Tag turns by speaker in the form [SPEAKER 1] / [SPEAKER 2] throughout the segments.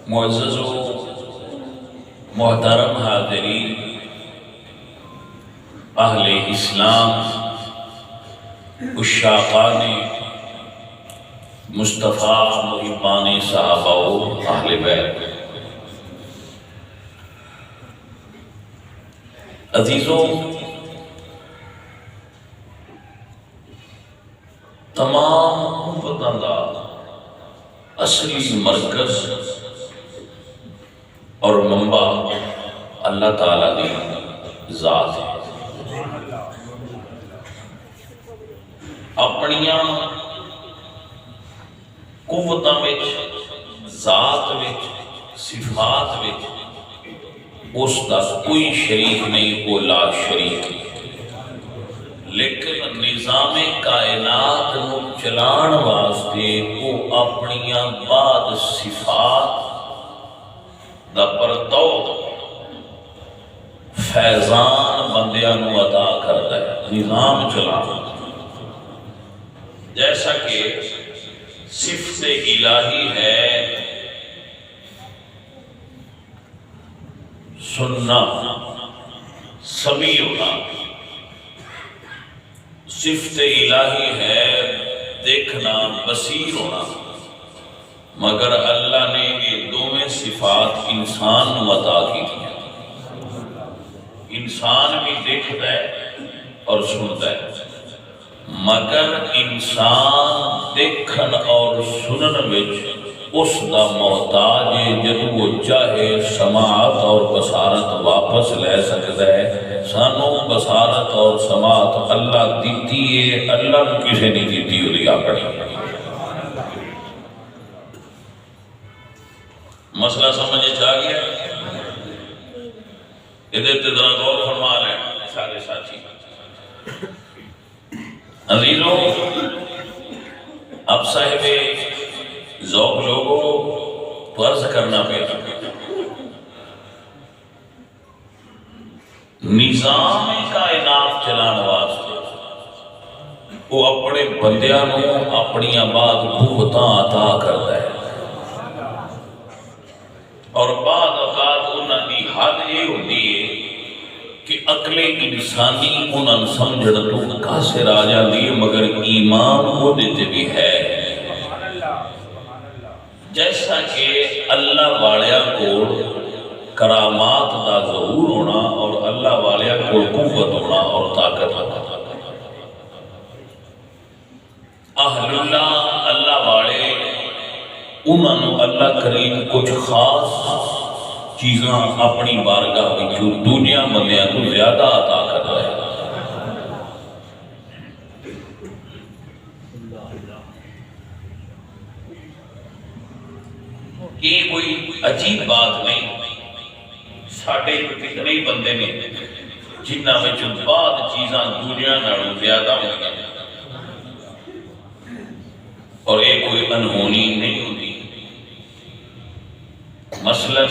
[SPEAKER 1] معزز و محترم حاضرین، اہل اسلام، عشاقان مصطفیٰ، محبان صحابہ و اہل بیت، عزیزوں، تمام امتاں دا اصلی مرکز اور منبع اللہ تعالیٰ دی ذات ہے۔ اپنیاں قوتاں وچ، ذات وچ، صفات وچ اس دا کوئی شریک نہیں، وہ لا شریک ہے، لیکن نظام کائنات نو چلان واسطے وہ اپنیاں بعد صفات دا پرتو فیضان بندیاں نو عطا کرتا ہے، نظام چلانا۔ جیسا کہ صفت الہی ہے سننا، سمیع ہونا، صفت الہی ہے دیکھنا، بصیر ہونا، مگر اللہ نے یہ دونوں صفات انسان نو عطا کی تھی۔ انسان بھی دیکھتا ہے اور سنتا ہے، مگر انسان دیکھن اور سنن وچ اس دا محتاج ہے، جب وہ چاہے سماعت اور بصارت واپس لے سکتا ہے۔ سانو بصارت اور سماعت اللہ دیتی ہے، اللہ نے کسے نہیں دیتی ہوئی اپنی۔ مسئلہ سمجھے چاہ گیا؟ ادھر ذرا غور فرما رہے ہیں سارے ساتھی۔ عزیزوں، اب صاحب ذوق لوگوں کو عرض کرنا پڑا، نظام کائنات چلان واسطے وہ اپنے بندیاں نو اپنی بعد قوتاں عطا کرتا ہے، اور بعد اوقات انہاں دی حد یہ ہوتی ہے کہ عقل انسانی انہاں سمجھن تو قاصر آ جاندی ہے، مگر ایمان وہ دیتے بھی ہے۔ جیسا کہ اللہ والیاں کو کرامات دا ظہور ہونا اور اللہ والیاں کو قوت ہونا اور طاقت ہونا، اہل اللہ، اللہ والے، انہوں نے اللہ کریم کچھ خاص چیزاں اپنی بارگاہ وچوں دنیا بندیاں تو زیادہ عطا کرتا ہے۔ یہ کوئی عجیب بات نہیں، ساڑھے کتنے بندے نے جنہ میں جو بعد چیزاں دنیا نالوں زیادہ ہوگا، اور یہ کوئی انہونی نہیں ہوتی۔ مثلا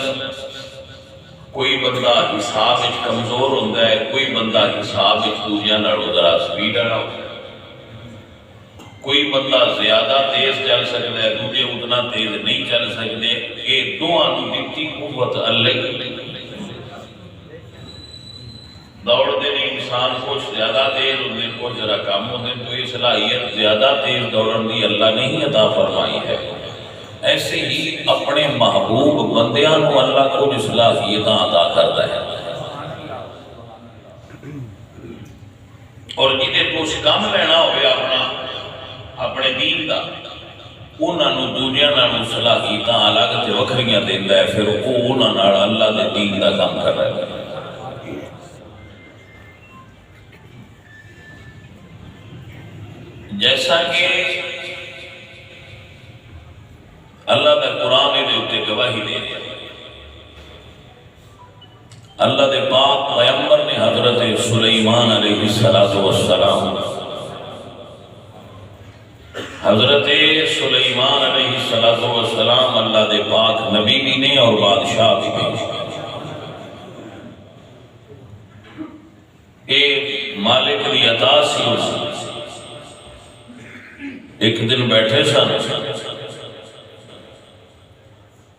[SPEAKER 1] کوئی بندہ حساب وچ کمزور ہوتا ہے، کوئی بندہ حساب وچ دنیا نالوں ذرا سپیڈ والا ہوتا ہے، کوئی بندہ زیادہ تیز چل سکتا ہے، دوسرے اتنا تیز نہیں چل سکتے۔ یہ دونوں دیتی قوت اللہ۔ دوڑتے نہیں انسان کچھ زیادہ تیز ہوتے، کچھ ذرا کم ہوتے، تو یہ صلاحیت زیادہ تیز دوڑن دی اللہ نے ہی عطا فرمائی ہے۔ ایسے ہی اپنے محبوب بندیاں نو اللہ کو صلاحیتاں عطا کرتا ہے، اور جنہیں کچھ کم لینا ہوئے اپنے دین دا، انہاں نو دنیا نالوں صلاحیتاں الگ تے وکھریاں دیندا ہے، پھر وہ انہاں نال اللہ دے دین دا کام کر رہا ہے۔ جیسا کہ اللہ دے قرآن دے اتے گواہی دے دیا، اللہ دے پاک پیغمبر نے حضرت سلیمان علیہ السلام، حضرت سلیمان علیہ السلام اللہ دے پاک نبی بھی نے اور بادشاہ بھی نے۔ ایک مالک دی عطا سی، ایک دن بیٹھے سن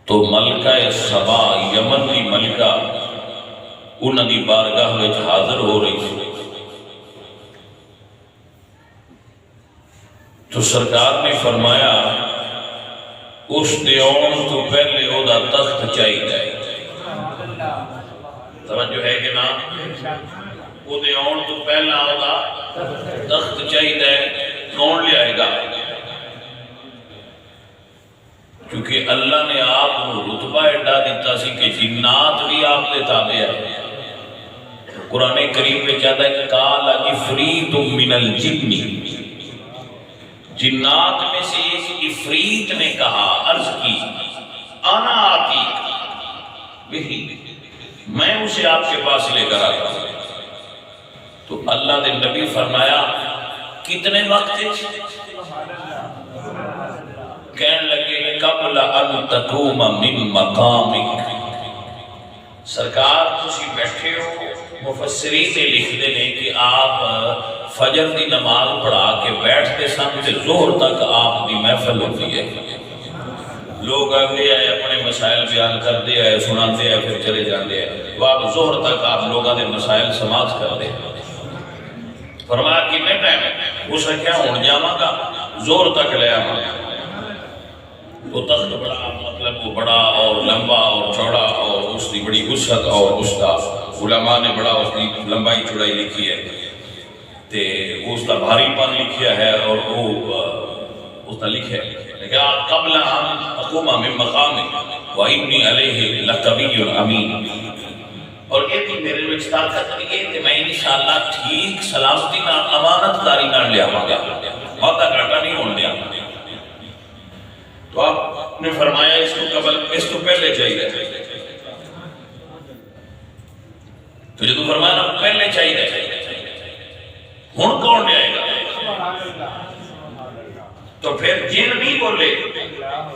[SPEAKER 1] تو تو ملکہ سبا یمن کی ملکہ انہوں کی بارگاہ میں حاضر ہو رہی تھی تو سرکار نے فرمایا اس دے آن تو پہلے او دا تخت چاہیے توجہ ہے کہ نا او دے آن تو پہلا او دا تخت چاہیے کون لے آئے گا کیونکہ اللہ نے آپ کو رتبہ ایڈا دیتا سی کہ جنات بھی آپ دے تابع ہے قرآن کریم میں چاہتا ہے کہ قال افریت من الجن جنات میں سے ایک افریت نے کہا عرض کی انا آتی وہی میں اسے آپ کے پاس لے کر آتا ہوں تو اللہ نے نبی فرمایا کتنے وقت کہنے لگے قبل ان تقوم من مقامک سرکار تسی بیٹھے ہو مفسرین نے لکھ دے لیں کہ آپ فجر دی نماز پڑھا کے بیٹھتے سن تے ظہر تک آپ دی محفل ہوتی ہے لوگ آگے آئے اپنے مسائل بیان کرتے آئے سناتے آئے پھر چلے جاتے ہیں وہ آپ ظہر تک آپ لوگوں نے مسائل سماعت کرتے ہیں فرمایا کتنے ٹائم ہے اس نے کیا ہون جاواں گا ظہر تک لے آواں وہ تخت بڑا مطلب وہ بڑا اور لمبا اور چوڑا اور اس کی بڑی وسعت اور اس کا علماء نے بڑا اس کی لمبائی چوڑائی لکھی ہے تے اس کا بھاری پن لکھیا ہے اور وہ اس کا لکھے لیکن قبل ان اقوم من مقام وانی علیہ لقوی امین اور یہ بھی میرے وچ طاقت نہیں ہے کہ میں انشاءاللہ ٹھیک سلامتی نال امانت داری نال لے آواں گا وعدہ گھاٹا نہیں ہون دیا تو آپ نے فرمایا اس کو قبل اس کو پہلے چاہیے تو جدو فرمایا نا پہلے چاہیے ہن کون لے آئے گا تو پھر جن نہیں بولے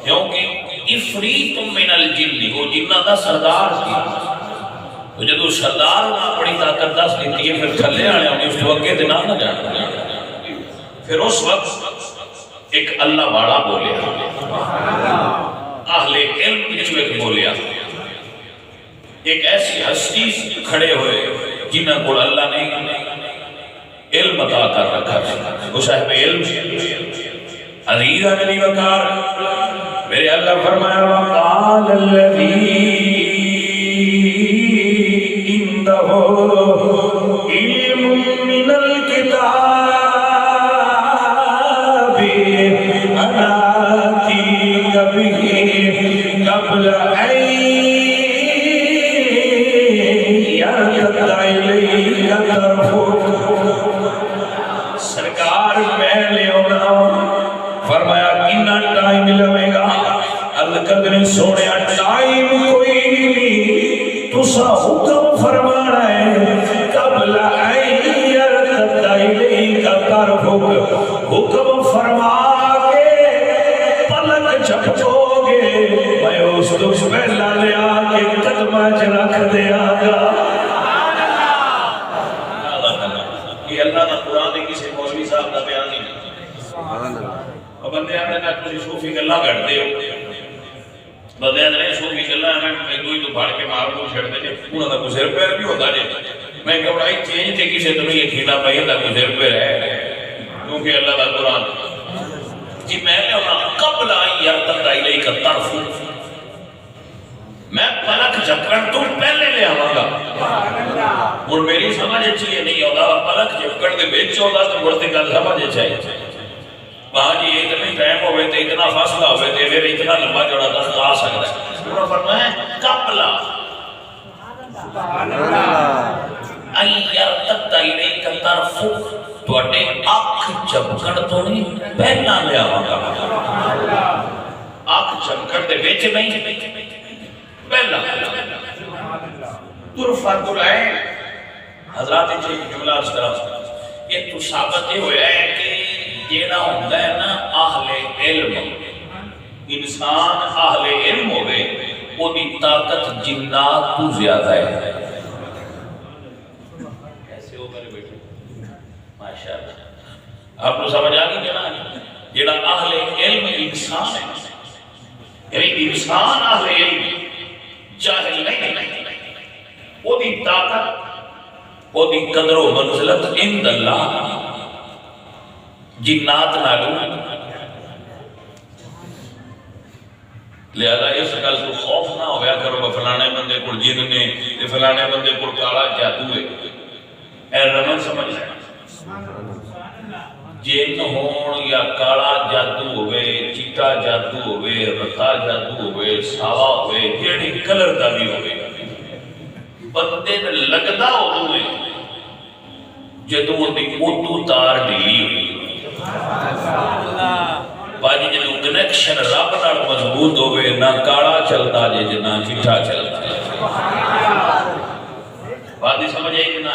[SPEAKER 1] کیونکہ افریت من الجن وہ جنہ دا سردار تھی تو جدو سردار نہ بڑی طاقت دس دیتی ہے پھر تھلے آنے ہونے اس کو اگے دن نہ جانا پھر اس وقت ایک اللہ والا بولیا اہل علم جو ایک بولیا ایک ایسی ہستی کھڑے ہوئے جنہ کو اللہ نے علم عطا کر رکھا وہ صاحب علم عزیز علی وقار میرے اللہ فرمایا وقال الذی عنده علم من الکتاب قبل سرکار میں لے ہونا فرمایا کنا ٹائم لوے گا القدر سونے ٹائم کوئی نہیں تسا حکم فرمانا ہے قبل حکم فرما کے پلک جھپکو گے میں اس تو پہلا لے آ کے قدمہ چ رکھ دیا گا یہ اللہ کا قرآن کسی مولوی صاحب کا بیان نہیں اور بندے آنے کا کسی صوفی گلہ کرتے ہو بندے آنے صوفی گلہ میں دوئی تو بھاڑ کے مار کو چھڑ دے انہوں نے کوئی سر پیر بھی ہوتا جائے میں کہا بڑائی چینج تھے کسی تمہیں یہ کھیلا پائی تھا کوئی سر پیر ہے کیونکہ اللہ کا قرآن کہ میں نے انہا قبل آئی یرتد علیہ کا طرف میں پلک جھپکن تو پہلے لے آواں گا اور میری سمجھ اچھی نہیں ہوگا پلک جھپکن دے بیچ ہوگا تو بڑھتے کا سمجھ اچھائی وہاں جی اتنی ٹائم ہوئے تھے اتنا فاصلہ ہوئے تھے پھر اتنا لمبا جوڑا تخت آ سکتا ہے انہوں نے فرمایا قبل آئی یرتد علیہ کا طرف تو اٹھے آنکھ جھپکن تو نہیں پہلا لے آواں گا آنکھ جھپکن دے بیچ نہیں پہلا طرفت العین حضرات جملہ اس طرح یہ تو ثابت ہویا ہے کہ جیڑا ہوتا ہے نا اہل علم انسان اہل علم ہوئے وہ دی طاقت جنات تو زیادہ ہے ایسے ہو میرے بیٹے ماشاءاللہ آپ کو سمجھ آگی جنا جیڑا اہل علم انسان ہے یعنی انسان اہل علم جاہل نہیں، وہ دی طاقت، وہ دی قدر و منزلت عند اللہ جنات نالو۔ لہذا اس گل تو خوف نہ ہویا کرو فلانے بندے کو جن نے، فلانے بندے کو کالا جادو ہے، اے رمن سمجھ لیں جن ہون یا کالا جادو ہوئے، چیٹا جادو ہوئے، رتا جادو ہوئے، ساوا ہوئے، جیڑی کلر دا بھی ہوئے، بندے نے لگدا ہوئے جدو دی اتو تار ڈیلی ہوئی باجی جدو کنیکشن رب نال مضبوط ہوئے، نہ کالا چلتا جے نہ چٹا چلتا جے۔ بات سمجھ آئی کہ نہ؟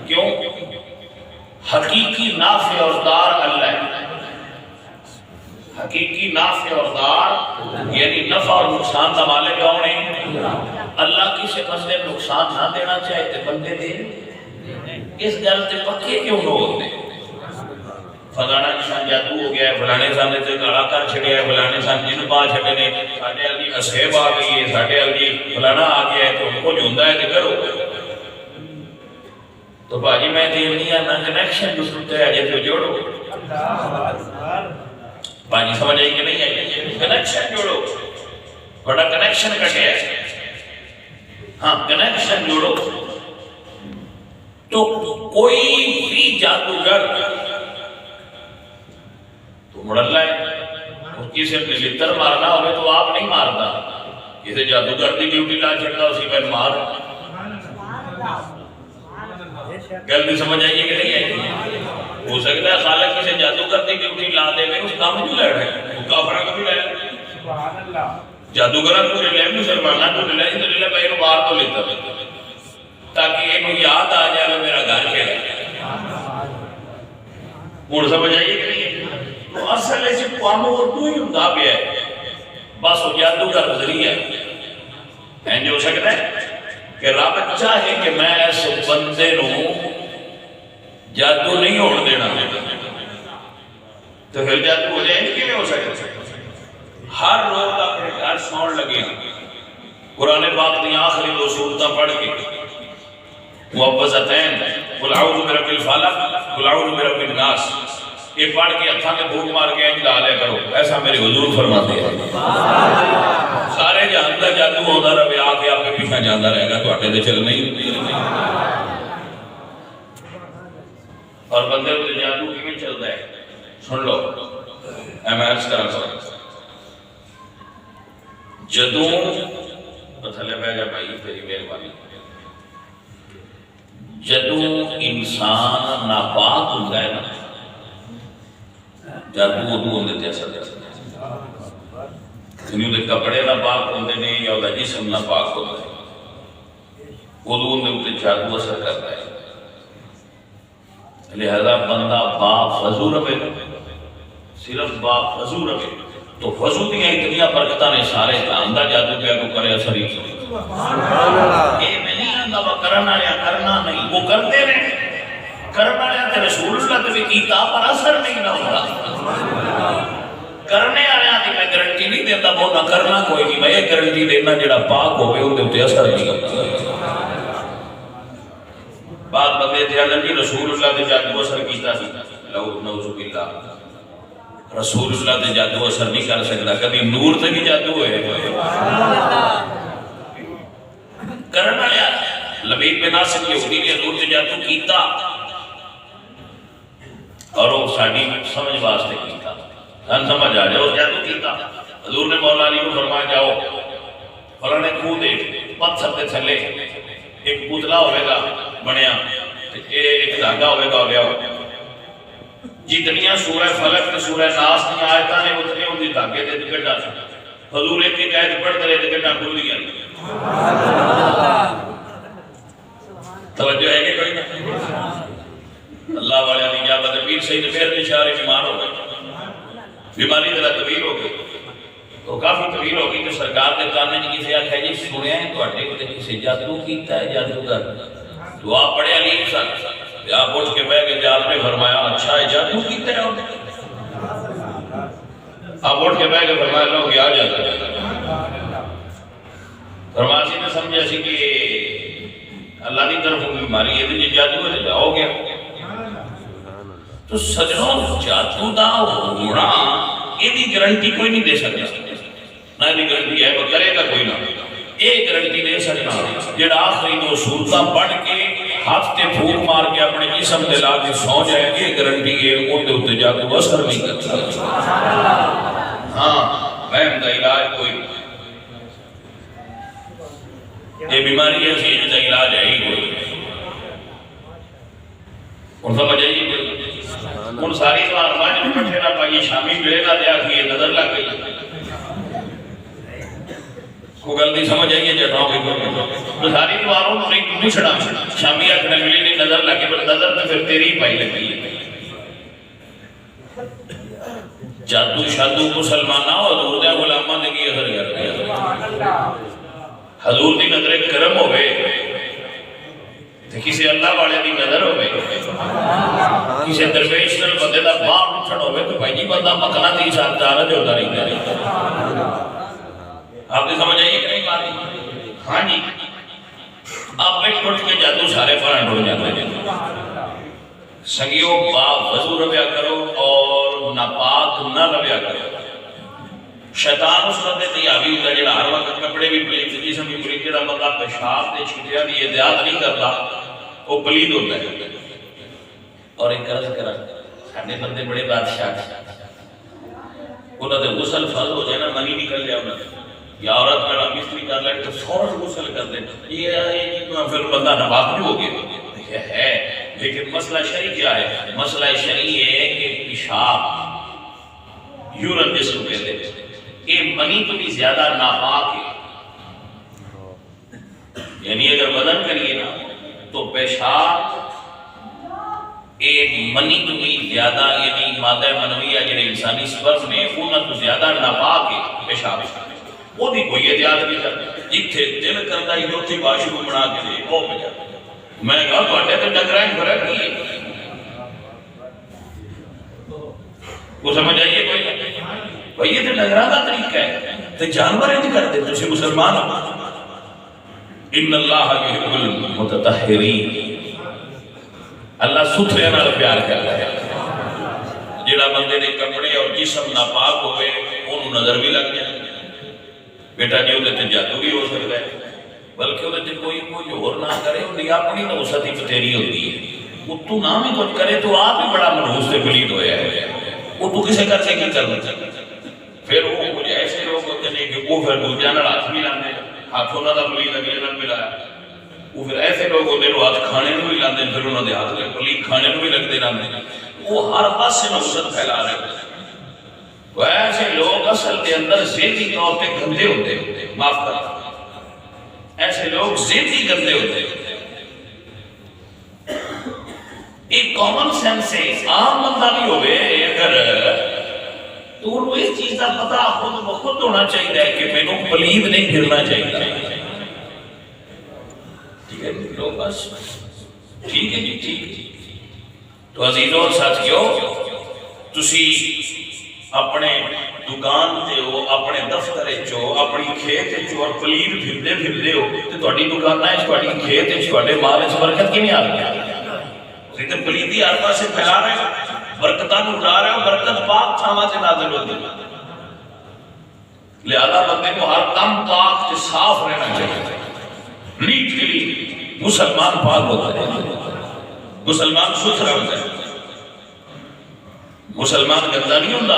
[SPEAKER 1] کیوں؟ حقیقی نافع اور دار اللہ ہے۔ حقیقی نافع اور دار یعنی نفع اور نقصان کا مالک کون ہے؟ اللہ کسی بندے نقصان نہ دینا چاہے تو بندے دے، اس گل تے پکے کیوں نہ ہوتے؟ فلانا انسان جادو ہو گیا ہے، فلانے انسان نے کالا کر چھڑیا ہے، فلانے انسان جن پا چھڑے نے، ساڈے علی اسیب آ گئی ہے، ساڈے علی فلانا آ گیا ہے، تو ان کو جوندا ہے تو کرو۔ تو باجی میں دینی ہے نہ کنیکشن جو سنتے ہیں جیسے جوڑو، باجی سمجھ آئی کہ نہیں آئی؟ کنیکشن جوڑو، بڑا کنیکشن کٹے ہے، ہاں کنیکشن جوڑو تو کوئی بھی جادوگر تو مڑلا ہے، کسی نے لتر مارنا ہوئے تو آپ نہیں مارتا، کسی جادوگر دی ڈیوٹی لا چھڑتا اسی پر مار۔ گل بھی سمجھ آئیے کہ نہیں آئیے؟ ہو سکتا ہے خالق کسی جادوگر دی ڈیوٹی لا دے میں اس کام بھی لڑ رہے ہیں، وہ کافرہ کو بھی لڑ رہے ہیں، جادوگرہ کو لے مسلمانہ کو لے تو لے بھائی مار تو لیتا تاکہ انہوں یاد آ جائے میرا گھر کے لئے۔ موڑ سمجھ آئیے کہ نہیں؟ تو اصل ایسے قواموں کو تو ہی امدہ پہ ہے، بس وہ جادو کا ذریعہ ہے جو سکتا ہے کہ رب چاہے کہ میں اس بندے نو جادو نہیں ہوڑ دینا تو پھر جادو ہو جائے نہیں ہو سکتا۔ ہر روز اپنے گھر سون لگے قرآن پاک دی آخری دو سورتاں پڑھ کے معوذتین قل اعوذ برب الفلق قل اعوذ برب الناس، یہ پڑھ کے ہتھاں کے بھوک مار کے انج لا لیا کرو، ایسا میرے حضور فرماتے ہیں۔ سارے جہان دا جادو ہوتا رہے آ کے آپ کے پیچھے جانا رہے گا تو اٹھے دے چل نہیں۔ اور بندے کو جادو کیوں چلتا ہے سن لو، ایمارس کرا سکتا جدوں تھلے بہ جا بھائی تیری مہربانی، جدوں انسان ناپاک ہوتا ہے نا جادو ادو ہوندے تے اثر کنیوں دے کپڑے ناپاک ہوندے نہیں یا دا جسم ناپاک ہوتا ہے، ادو ہوندے تے جادو اثر کرتا ہے۔ لہذا بندہ با فضو رہے، صرف با فضو رہے تو فضو دیا اتنی برکتہ نے سارے کاندہ جادو کیا کو کرے اثر ہی میں نہیں آندہ وہ کرنا لیا کرنا نہیں، وہ کرتے رہے کرنا لیا تے رسول اللہ تے کیتا پر اثر نہیں نہ ہوتا۔ کرنے آنے آتی میں گرنٹی نہیں دیتا وہ نہ کرنا کوئی نہیں، میں یہ گرنٹی دینا جڑا پاک ہوئے ہوتے ہوتے اثر نہیں ہوتا۔ بات بندے تھے اللہ رسول اللہ تے جادو اثر کیتا سی، لو نعوذ باللہ رسول اللہ تے جادو اثر نہیں کر سکتا، کبھی نور تے بھی جادو ہوئے کرنا لیا۔ لبید بن ناصر یہودی نے حضور تے جادو کیتا اور وہ ساڑی سمجھ واسطے کیتا، ہم سمجھ آ جائے وہ جادو کیتا۔ حضور نے مولا علی کو فرمایا جاؤ فلاں نے خود پتھر تے تھلے ایک پتلا ہوئے گا بنیا، ایک دھاگا ہوئے گا لیا جتنیاں سورہ فلق تے سورہ ناس کی آیتاں نے اتنے ان دی دھاگے دے دکڑا حضور ایک ایک آیت پڑھتے رہے دکڑا کھل دیا۔ توجہ ہے کہ کوئی نہیں؟ اللہ والے نے اجابت پیر سید پیر اشارے بیمار ہو گئے، بیماری ذرا طویل ہو گئی تو کافی طویل ہو گئی کہ سرکار کے کانے جی کسی آخیا جی سنیا ہے تو اٹھے کو کسی جادو کیتا ہے جادوگر دعا پڑھے علی سن آپ اٹھ کے بہ کے جال نے فرمایا اچھا ہے جادو کیتا ہے آپ اٹھ کے بہ کے فرمایا لو کہ آ جاتا فرماسی نے سمجھا سی کہ اللہ کی طرف بیماری ہے جی جادو ہے جاؤ گیا تو سجنوں جادو دا ہونا یہ گارنٹی کوئی نہیں دے سکتا نہ یہ گارنٹی ہے وہ کرے گا کوئی نہ یہ گارنٹی دے سکنا جڑا آخری دو صورتاں پڑھ کے ہاتھ تے پھوک مار کے اپنے جسم تے لا کے سو جائے یہ گارنٹی ہے اون دے اوتے جادو اثر نہیں کرتا ہاں وہم دا علاج کوئی یہ بیماری ہے جس کا علاج ہے ہی کوئی ان سمجھ آئیے کوئی ان ساری سوال ماں پٹھے نہ پائیے شامی ملے نہ دیا کہ یہ نظر لگ گئی کو غلطی سمجھ آئیے جٹاؤں کے تو ساری سوالوں کو نہیں چھڑا شامی اکھنے ملی نہیں نظر لگے پر نظر تو پھر تیری ہی پائی لگی ہے جادو شادو مسلمانہ حضور دے غلامہ دے کی اثر کرتے ہیں حضور دی نظر کرم ہوئے کسی اللہ والے دی نظر ہوئے کسی درویش نل بندے دا باہر اٹھن ہوئے تو بھائی جی بندہ مکنا تی ساتھ جارہ جو ہوتا نہیں کرے آپ نے سمجھ آئیے کہ نہیں بات ہاں جی آپ بیٹھ کھٹ کے جادو سارے فران ہو جاتے ہیں سنگیوں باپ وضو رویا کرو اور ناپاک نہ رویا کرو شیطان اس بندے تیابی ہوتا ہے جڑا ہر وقت کپڑے بھی پلید جسم بھی پلید جڑا بندہ پیشاب دے چھٹیا دی احتیاط نہیں کرتا وہ پلید ہوتا ہے اور ایک عرض کرا ساڈے بندے بڑے بادشاہ انہوں نے غسل فرض ہو جائے نا منی نکل جائے انہوں نے یا عورت میرا مستری کر لے تو فوراً غسل کر دے یہ پھر بندہ ناپاک بھی ہو گیا ہے لیکن مسئلہ شرعی کیا ہے مسئلہ شرعی ہے کہ پیشاب یورن جسم کہتے ہیں یہ منی تو بھی زیادہ ناپاک ہے یعنی اگر وزن کریے نا تو پیشاب ایک منی تو بھی زیادہ یعنی مادہ منویہ جنہیں انسانی سپرم میں انہوں تو زیادہ ناپاک ہے پیشاب وہ بھی کوئی احتیاط نہیں کرتا جتھے دل کرتا ہی دوتی باشی کو بنا کے دے وہ پہ جاتا میں کہا بڑھے تو ڈگرائیں فرق نہیں ہے وہ سمجھ آئیے کوئی بھئی یہ تو ڈگرہ کا طریقہ ہے تو جانور انج کرتے تو اسے مسلمان ہو ان اللہ یحب المتطہرین اللہ ستھرے نال پیار کر رہا ہے جڑا بندے دے کپڑے اور جسم ناپاک ہوئے انہوں نظر بھی لگ جائے بیٹا جی انہیں تے جادو بھی ہو سکتا ہے بلکہ انہیں تے کوئی اور نہ کرے انہیں اپنی نوست ہی بتیری ہوتی ہے وہ تو نام ہی کچھ کرے تو آپ ہی بڑا منحوس سے پلید ہویا ہے وہ تو کسے کر سے کی کرنا پھر وہ کچھ ایسے لوگ ہوتے ہیں کہ وہ پھر دوجہ نہ ہاتھ بھی لاندے ہاتھوں نہ پلید اگلے نہ ملایا وہ پھر ایسے لوگ ہوتے ہیں ہاتھ کھانے نو بھی لاندے پھر انہوں نے ہاتھ پلید کھانے نو بھی لگتے لاندے وہ ہر پاس سے نوست پھیلا رہے ہیں وہ ایسے لوگ اصل کے اندر ذہنی طور پہ گندے ہوتے ہیں معاف کرتا ایسے لوگ ذہنی گندے ہوتے ہیں ایک کامن سینس ہے عام بندہ بھی ہوئے اگر تو انہوں اس چیز کا پتہ خود ہونا چاہیے کہ میں نے پلید نہیں پھرنا چاہیے ٹھیک ہے لوگ بس ٹھیک ہے جی ٹھیک تو عزیزوں اور ساتھیوں تسی اپنے دکان تے ہو اپنے دفتر چو اپنی کھیت چو اور پلید پھردے ہو تو تھوڑی دکان ہے تھوڑی کھیت تھوڑے مال اس برکت کی نہیں آ رہی تو پلیدی ہر پاس سے پھیلا رہے ہو برکتاں اڑا رہے ہو برکت پاک تھاما سے نازل ہوتی لہذا بندے کو ہر دم پاک سے صاف رہنا چاہیے نیٹ کے لیے مسلمان پاک ہوتا ہے مسلمان ستھرا ہوتا ہے مسلمان گندہ نہیں ہوتا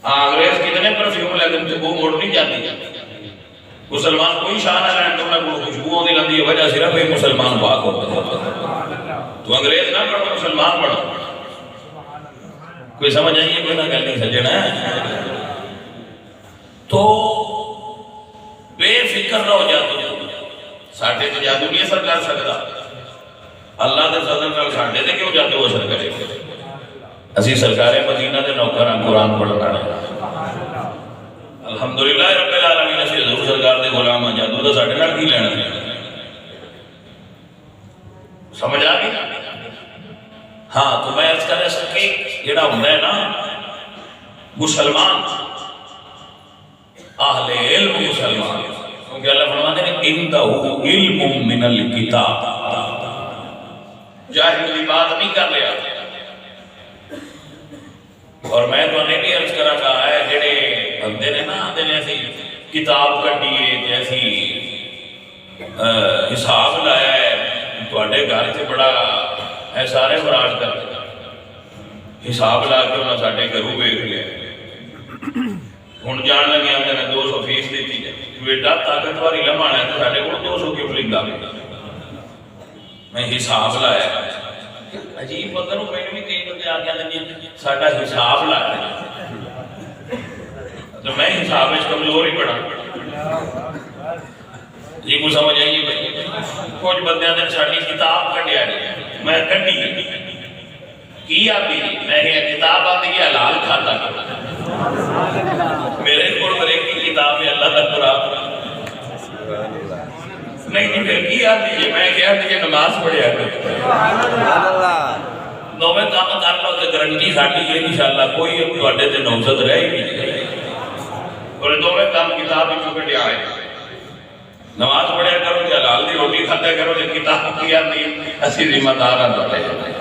[SPEAKER 1] انگریز کتنے پرفیوم لیکن تو وہ موڑ نہیں جاتی مسلمان کوئی شان ہے رہن تو میں کو خوشبوؤں دی لندی وجہ صرف ایک مسلمان پاک ہوتا ہے تو انگریز نہ پڑھو مسلمان پڑھو کوئی سمجھ آئیے کوئی نہ گل نہیں سجنا ہے تو بے فکر رہو جادو ساٹھے تو جادو نہیں اثر کر سکتا اللہ دے فضل نال ساٹھے تے کیوں جادو اثر کرے اسی سرکار مدینہ دے نوکراں قرآن پڑھنا ہے الحمدللہ رب العالمین اسی حضور سرکار دے غلام جادو دا ساڈے نال کی لینا سمجھ آ گئی ہاں تو میں عرض کر رہا کہ جڑا ہوندا ہے نا مسلمان اہل علم مسلمان، کیونکہ اللہ فرماتے ہیں عندہ علم من الکتاب، جاہل کی بات نہیں کر لیا۔ اور میں تو انہیں بھی عرض کرا گا ہے جڑے بندے نے نا آتے نے ایسی کتاب کٹیے جیسی حساب لایا ہے تواڈے گھر سے بڑا ہے سارے فراڈ کر حساب لا کے انہاں ساڈے گھروں ویکھ لیا، ہن جان لگے آندے نے 200 فیس دیتی ہے، بیٹا طاقتور علم آنا ہے تو ساڈے کول 200 کیوں لکھدا میں حساب لایا۔ عجیب بندہ نوں میں بھی کئی بندے آ کے آندے نے ساڈا حساب لایا، تو میں حساب وچ کمزور ہی پڑا جی کو سمجھ آئیے بھائی۔ کچھ بندے آندے ساڈی کتاب کڈیا نہیں، میں کڈی کی آتی میں یہ کتاب آتی ہے حلال کھاتا میرے کو بریک کی کتاب ہے اللہ کا قرآن نہیں جی پھر کی آتی ہے میں کیا آتی ہے نماز پڑھیا دو میں کام کر لو تو گارنٹی ساڈی ہے انشاءاللہ کوئی تواڈے تے نوزت رہ ہی نہیں، اور دو میں کام کتاب ہی کڈیا ہے نماز پڑھیا کرو تے حلال دی روٹی کھاتا کرو تے کتاب کی آتی ہے اسی ذمہ دار ہیں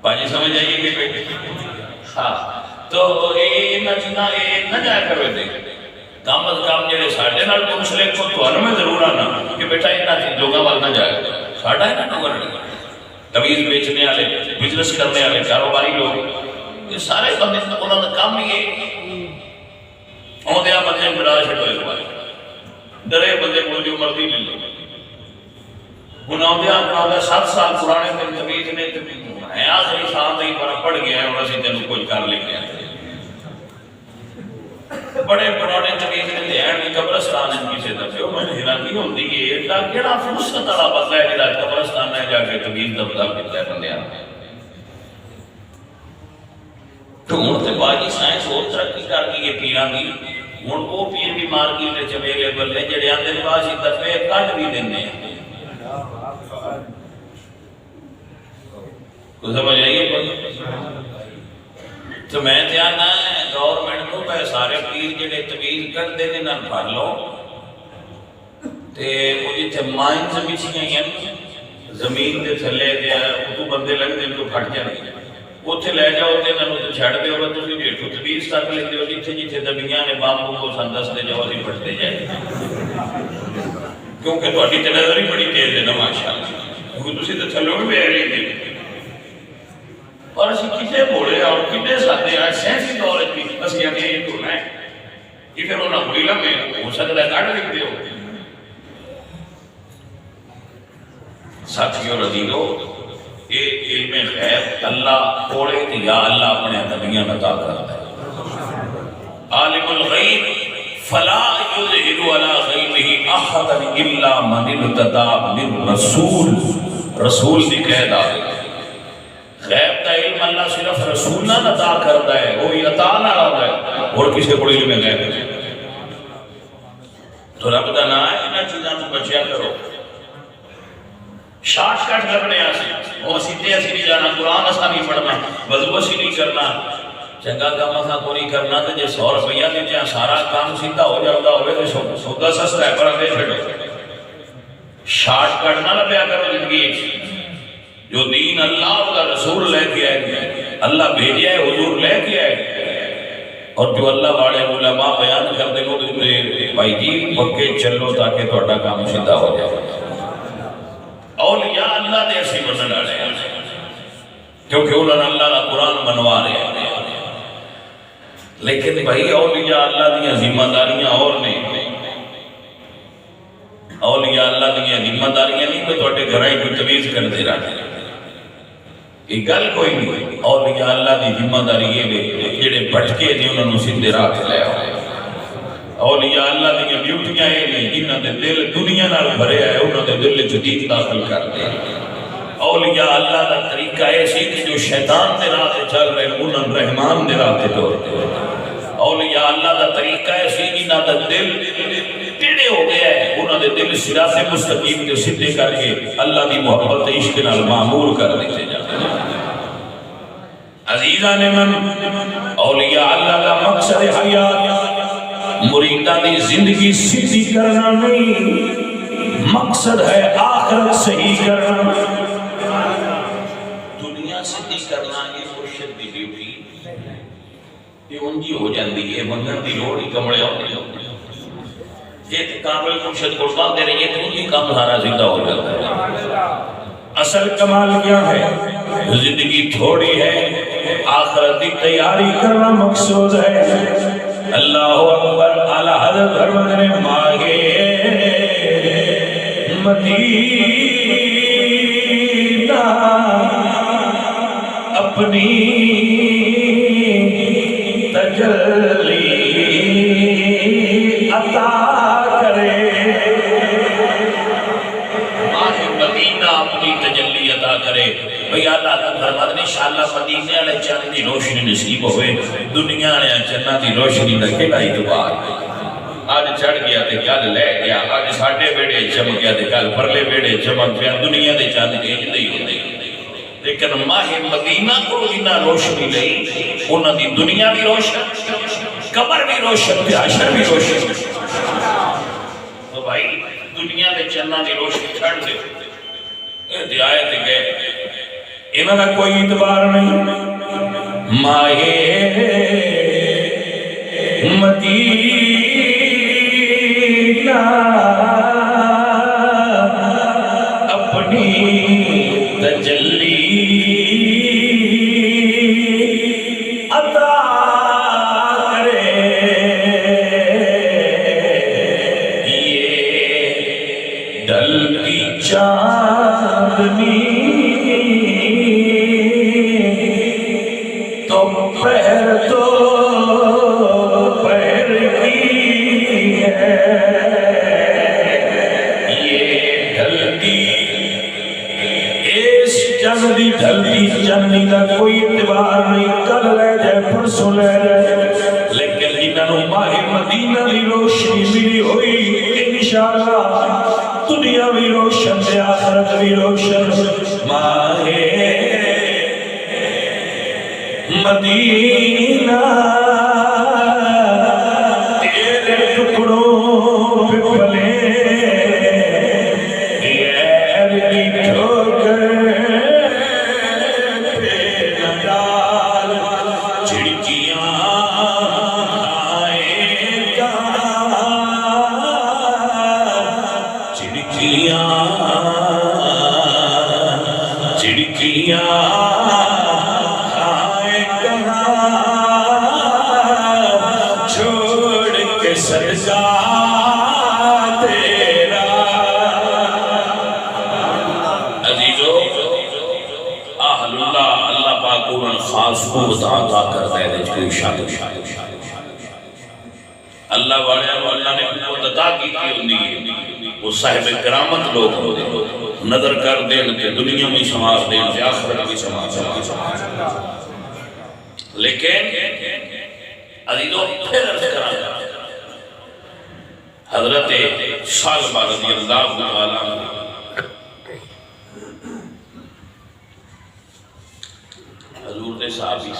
[SPEAKER 1] باجی سمجھ آئیے کہ بیٹے ہاں تو یہ نہ جایا کرو دے کام از کام جڑے ساڈے نال منسلک ہو تھانوں میں ضرور آنا کہ بیٹا انہاں لوگاں وال نہ جایا ساڈا ہے نا تویز بیچنے والے بزنس کرنے والے کاروباری لوگ یہ سارے بندے انہاں دا کام ہی ہے آدھے بندے بڑا چھڈو اس بارے ڈرے بندے کو جو مرضی لے لو ہن آدھے 7 سال پرانے دن تویز نے ہے آخری سال تھی پر پڑھ گیا ہے اور اسی تینوں کچھ کر لے گیا بڑے پرانے تویز نے لین کی قبرستان ان کسی دفعہ میں نے حیرانی ہوتی ہے ایڈا کیڑا فرصت والا بندہ ہے جڑا قبرستان میں جا کے تویز دبدا کیتا ہے بندیاں تو ہن تے باجی سائنس اور ترقی کر گئی ہے پیراں دی ہن وہ پیر بھی مارکیٹ وچ اویلیبل نے جڑے آندے نے باجی دفعے کڈ بھی دیندے ہیں تو سمجھ آئیے تو میں دھیانا ہے گورنمنٹ کو پہ سارے پیر جڑے تویز کٹتے ہیں نہ پڑھ لو تے وہ جتھے مائنز بچھیاں ہیں زمین دے تھلے دے تو بندے لگ دے تو پھٹ جانے اوتھے لے جاؤ تے انہاں نوں چھڈ دیو گا تسی ڈیٹھو تویز تک لیندے ہو جتھے جتھے دبیاں نے بامبو کو سندس دے جاؤ اسی پھٹتے جائے کیونکہ تہاڈی تے نظر ہی بڑی تیز ہے نا ماشاءاللہ کیونکہ تسی تے تھلوں بھی بے رہندے اور اسی کتنے بوڑے اور کتنے ساتھے ہیں سینسی دور بھی اسی آگے یہ دھونا ہے یہ پھر انہاں کوئی لمحے ہو سکتا ہے کٹ لکھ دیو ساتھیوں رضیلو یہ علم غیب اللہ کوڑے تھی یا اللہ اپنے نبیان عطا کرتا ہے عالم الغیب فلا یظہر علی غیبہ احدا الا من ارتضی من رسول رسول دی قید آ غیب کا علم اللہ صرف رسول نہ عطا کرتا ہے وہ عطا نہ ہوتا ہے اور کسی کو علم غیب ہے تو رب کا نام ہے انہاں چیزاں تو بچیا کرو شارٹ کٹ لبنے آسی وہ سیدھے اسی نہیں جانا قرآن اسا نہیں پڑھنا وضو اسی نہیں کرنا چنگا کام اسا کو نہیں کرنا تو جے 100 روپیہ دیتے ہیں سارا کام سیدھا ہو جاتا ہوئے تو سودا سستا ہے پر اندے چھڑو شارٹ کٹ نہ لبیا کرو زندگی جو دین اللہ کا رسول لے کے آئے اللہ بھیجے ہے حضور لے کے آئے اور جو اللہ والے علماء بیان کر دے وہ بھائی جی پکے چلو تاکہ تہاڈا کام سیدھا ہو جائے اولیاء اللہ دے اسی منن والے ہیں کیونکہ انہوں نے اللہ کا قرآن منوا رہے ہیں لیکن بھائی اولیاء اللہ دیا ذمہ داریاں اور نہیں اولیاء اللہ دیا ذمہ داریاں نہیں کہ تہاڈے گھراں کوئی تویز کر دے رہا یہ گل کوئی نہیں اولیاء اللہ دی ذمہ داری یہ جڑے بھٹکے نے انہاں نوں سیدھے راہ تے لے آؤ اولیاء اللہ دی ڈیوٹیاں یہ نہیں جنہاں دے دل دنیا نال بھریا ہے انہاں دے دل وچ دین داخل کر دے اولیاء اللہ دا طریقہ ہے سی کہ جو شیطان دے راہ تے چل رہے انہاں رحمان دے راہ تے ٹور دے اولیاء اللہ دا طریقہ ہے سی جنہاں دا دل ٹیڑے ہو گیا ہے انہاں دے دل صراط مستقیم تے سیدھے کر کے اللہ دی محبت عشق نال معمور کر دیتے جاتے ہیں عزیزان من اولیاء اللہ کا مقصد حیات مریداں دی زندگی سیدھی کرنا نہیں، مقصد ہے آخرت صحیح کرنا۔ دنیا سیدھی کرنا یہ مرشد دی ڈیوٹی یہ ان کی ہو جاندی ہے، منگن دی لوڑ ہی کمڑے ہوتے ہیں۔ یہ کامل مرشد قربان دے رہی ہے تو ان کی کام سارا سیدھا ہو جاتا ہے۔ اصل کمال کیا ہے؟ زندگی تھوڑی ہے، آخرت کی تیاری کرنا مقصود ہے۔ اللہ اکبر۔ اعلیٰ حضرت فرماتے ہیں ماہے مدینہ اپنی تجلی عطا کرے، ماہے مدینہ اپنی تجلی عطا کرے۔ بھئی اللہ فرماتے ہیں انشاءاللہ مدینے والے چند دی روشنی نصیب ہوئے، دنیا والے چناں دی روشنی دا کہڑا اعتبار۔ آج چڑھ گیا تے کل لے گیا، آج ساڈے بیڑے چمک گیا تے کل پرلے بیڑے چمک گیا، دنیا دے چاند دی ہی ہوندے۔ لیکن ماہ مدینہ کو جنہ روشنی لئی، انہاں دی دنیا بھی روشن، قبر بھی روشن، حشر بھی روشن۔ تو بھائی دنیا دے چناں دی روشنی چھڑ دے، اے آئے تے گئے، انہاں کا کوئی اعتبار نہیں۔ ماہ مدینہ اپنی تجلی عطا کرے، یہ ڈھلتی چاندنی تو پہر تو پہر کی ہے، یہ ڈھلتی اس چاندنی ڈھلتی چاندنی کا کوئی اعتبار نہیں، کل لے جائے پرسوں لے جائے، لیکن انہوں ماہ مدینہ کی روشنی ملی ہوئی انشاءاللہ دنیا بھی روشن ہے، آخرت بھی روشن۔ ماہ مدینہ تیرے ٹکڑوں پہ پلے، غیر کی ٹھوکر پہ نہ ڈال، چڑکیاں آئے گا، چڑکیاں چھوڑ کے سجا تیرا۔ عزیزو اہل اللہ اللہ پاک انہوں خاص قوت عطا کرتا ہے، کوئی شک اللہ والے اللہ نے قوت عطا کی ہوندی ہے، وہ صاحب کرامت لوگ ہوتے نظر کر دین تے دنیا میں سمار دین تے آخرت میں سمار۔ لیکن عزیزوں پھر عرض کرا حضرت سالبہ رضی اللہ تعالیٰ حضور دے صحابی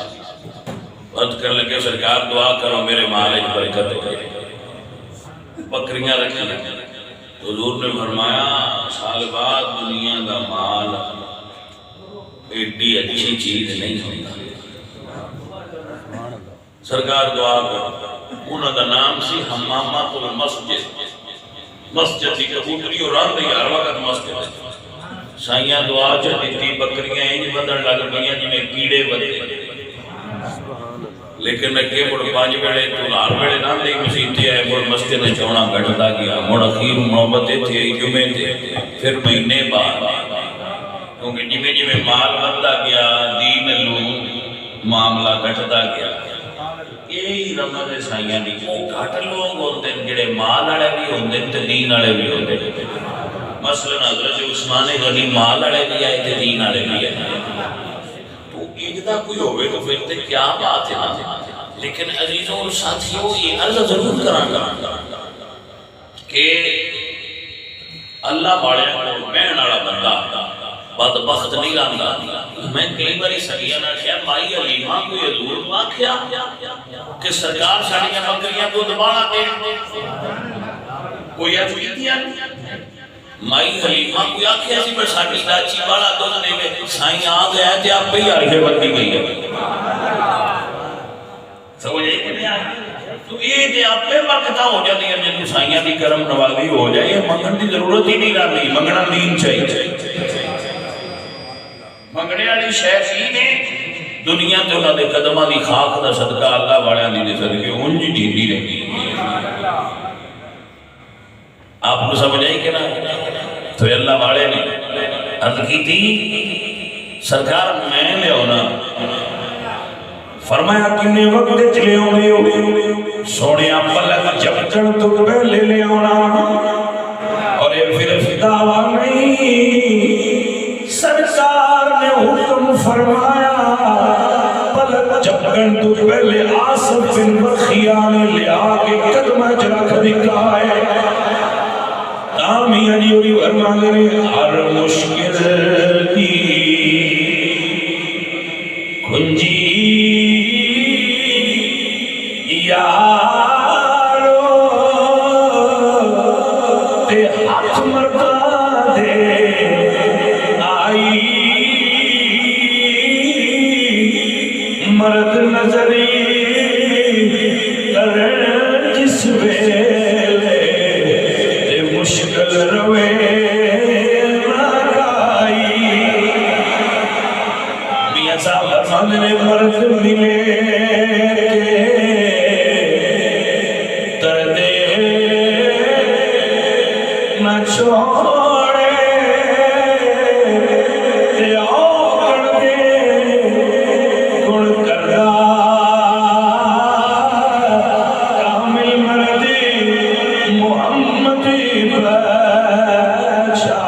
[SPEAKER 1] عرض کر لگے سرکار دعا کرو میرے مال ایک برکت ہو گئے، بکریاں رکھی لگے۔ حضور نے فرمایا سال بعد دنیا کا مال ایڈی اچھی چیز نہیں ہوتا، سرکار دعا کرو۔ انہوں کا نام سی حمامات المسجد، مسجد کی کبوتری اور رات دی ہر وقت مسجد ہے۔ سائیاں دعا چاہتی بکریاں انج بدن لگ گئیاں جی میں کیڑے بدے، لیکن اگے مڑ 5 ویلے تو ہر ویلے نہ دی مسیتے آئے، مڑ مسجد چونا گھٹتا گیا، مڑ اخیر محبت تھے جمعے تھے، پھر مہینے بعد، کیونکہ جمعے جمعے مال بنتا گیا، دین لو معاملہ گھٹتا گیا۔ یہی رمض سائیاں دی گھٹ لوگ ہوتے ہیں جڑے مال والے بھی ہوتے ہیں تے دین والے بھی ہوتے ہیں۔ مثلا حضرت عثمان غنی مال والے بھی آئے تے دین والے بھی آئے، تو اجدا کوئی ہوئے تو پھر تے کیا بات ہے نا۔ لیکن عزیزوں اور ساتھیوں یہ عرض ضرور کرانگا کہ اللہ والے کو بہن والا بندہ بدبخت نہیں رہتا. میں کئی باری سڑیاں نہ کیا مائی علیمہ کوئی حضور تو آکھیا کہ سرکار ساڑیاں بکریاں کو دبانا دے کوئی ایسی کیا مائی حلیمہ کوئی آکھیا سی پر ساڑی داچی بالا دودھ دے گئے سائیں آ گیا ہے تے آپ پہ ہی عرفے بندی گئی ہے. سمجھے کہ نہیں آئی تو یہ تے آپ پہ برکتہ ہو جاتی ہے جن سائیاں دی کرم نوازی ہو جائے منگن دی ضرورت ہی نہیں رہتی. منگنا دین چاہیے منگنے والی شے سی نے دنیا تے انہاں دے قدماں دی خاک دا صدقہ اللہ والیاں دی صدقے اونج ہی ڈھیندی رہتی. آپ کو سمجھ آئی کہ نا تو اللہ والے نے عرض کی تھی سرکار میں لے ہونا فرمایا کنے وقت چلے ہونے ہو سوڑے پلک جبکن تو پہلے لے ہونا اور یہ پھر دعویٰ نہیں سرکار نے حکم فرمایا پلک جبکن تو پہلے آصف بن برخیان لے آگے قدمہ جرک دکھائے آمی علیوری ورمانے ہر مشکل کی کنجی یارو تے ہاتھ مرتا دے آئی مرد نظری کرن جس ویلے تے مشکل روے لگائی. میاں صاحب فرمانے مرد ملے چھوڑے تے آکڑ دے گن کردہ کامل مردی محمد بچا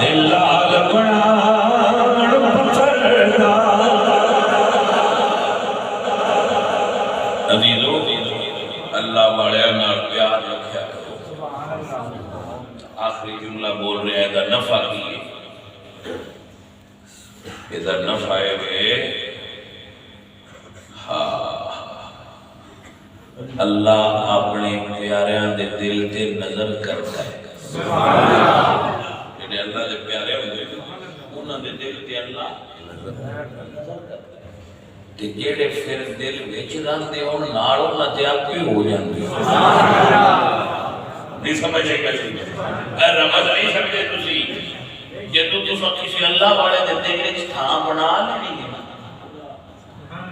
[SPEAKER 1] تے لال بنان پتھر دا. عزیزو اللہ والے نال پیار رکھیا کرو. آخری جملہ بول رہے ہیں ادھر نفع کی ادھر نفع ہے اللہ اپنے پیاریاں دے دل تے نظر کرتا ہے. جنہیں اللہ دے پیارے ہوئے انہاں دے دل تے اللہ نظر کرتا ہے تے جیڑے پھر دل وچ رہندے ان نال انہاں تے آپ ہی ہو جاندے. نہیں سمجھے گا جی رمض نہیں سمجھے تسی جدو تسا کسی اللہ والے دے دل وچ تھاں بنا لینی ہے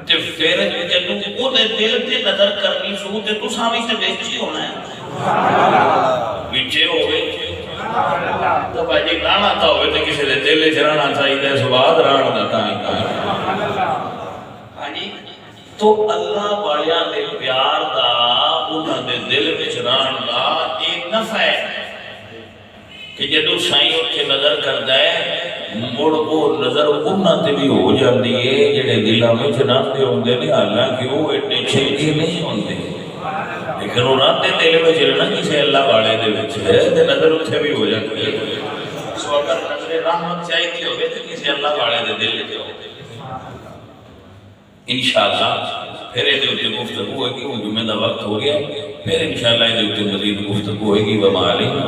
[SPEAKER 1] تے پھر جدو او دے دل تے نظر کرنی سو تے تساں وی تے وچ ہی ہونا ہے وچے ہوے تو بھائی گانا تا ہوے تے کسی دے دل وچ رہنا چاہیے سواد رہن دا تاں ہاں جی تو اللہ والیاں دے پیار دا انہاں دے دل وچ رہن دا ایک نفع ہے کہ جدو سائیں اتھے نظر کردا ہے مڑ وہ نظر انہاں تے بھی ہو جاندی ہے جڑے دلاں وچ رہندے ہوندے نے حالانکہ وہ ایڈے چھیٹے نہیں ہوندے لیکن انہاں دے دل وچ رہنا کسی اللہ والے دے وچ ہے تے نظر اتھے بھی ہو جاندی ہے. سو اگر نظر رحمت چاہیے ہوے تے کسی اللہ والے دے دل وچ ہو انشاءاللہ. پھر یہ دے گفتگو ہوئے گی وہ جمعہ دا وقت ہو گیا پھر انشاءاللہ یہ دے مزید گفتگو ہوئے گی وما علینا